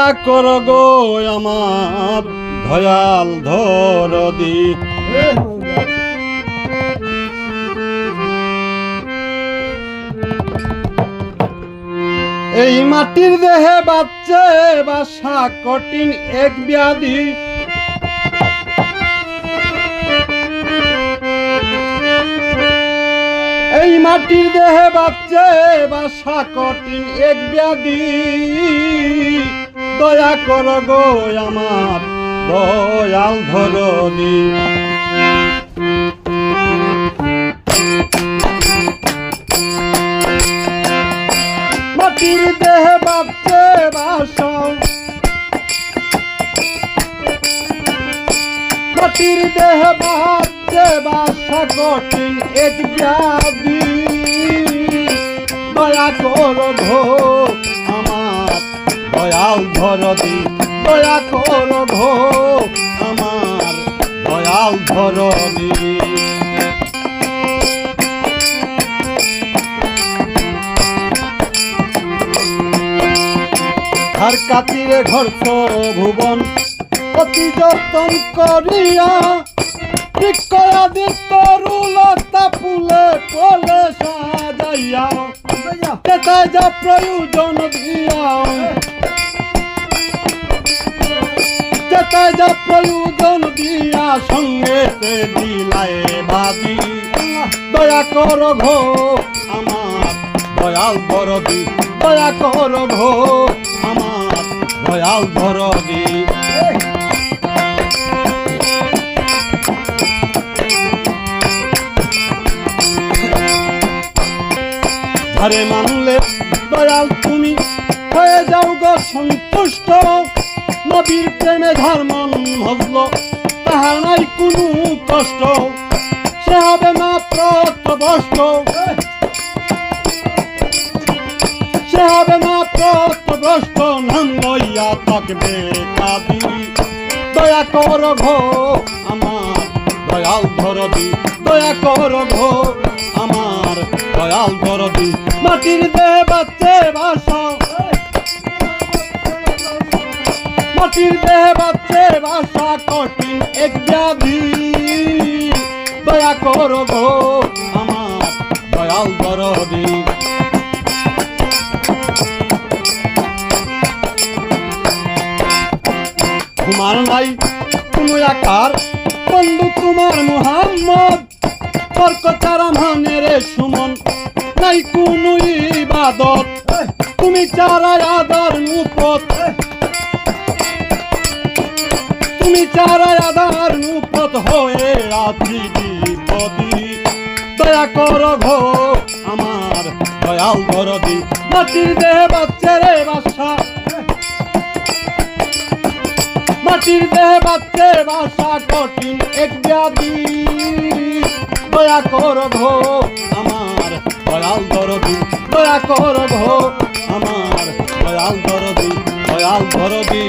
দয়া কর গো আমার দয়াল ধরদি। এই মাটির দেহে বাচ্চে বাসা কঠিন এক ব্যাধি, এই মাটির দেহে বাচ্চে বাসা কঠিন এক ব্যাধি। দয়া কর গো আমার দয়াল ধরদি। মাটির দেহে বাচ্চে বাসা, মাটির দেহে বাচ্চে বাসা কঠিন এক ব্যাধি। দয়া কর গো আমার দয়াল ধরদি। দয়া কর গো আমার দয়াল ধরদি। আর কাতিরে ঘর ভুবন অতি যতন করিয়া, ঠিক করা দিত রুলতা ফুলে ফলে সাজাইয়া, যেটায় যা প্রয়োজন দিয়া, যেটায় যা প্রয়োজন দিয়া সঙ্গে দিলায় ভাবি। দয়া কর গো আমার দয়াল ধরদি। দয়া কর গো আমার দয়াল ধরদি। ধারে মানলে দয়াল তুমি হয়ে যাও গো সন্তুষ্ট। নবীর প্রেমে ধার মন ভজল তাহার নাই কোনো কষ্ট, সে হবে না প্রত্যভ্রষ্ট, সে হবে না প্রত্যভ্রষ্ট। নাম লইয়া থাকবে কাঁদি। দয়া কর গো আমার দয়াল ধরদি। দয়া কর গো আমার দয়াল ধরদি। মাটির দেহে বাচ্চে বাসা, মাটির দেহে বাচ্চে বাসা কঠিন এক ব্যাধি। দয়া কর গো আমার দয়াল ধরদি। তোমার নাই কোনো আকার বন্ধু তোমার মুহাম্মদ, তর্ক চারা মানের সুমন নাই কোনো ইবাদত। তুমি চারা আদার নুপত, তুমি চারা আদার নুপত হয়ে আছি বিপদি। দয়া কর গো আমার দয়াল ধরদি। মাটির দেহে বাচ্চা রে বাসা, মাটির দেহে বাচ্চে বাসা কঠিন এক ব্যাধি। দয়া কর গো আমার দয়াল ধরদি। দয়া কর গো আমার দয়াল ধরদি। দয়াল ধরদি।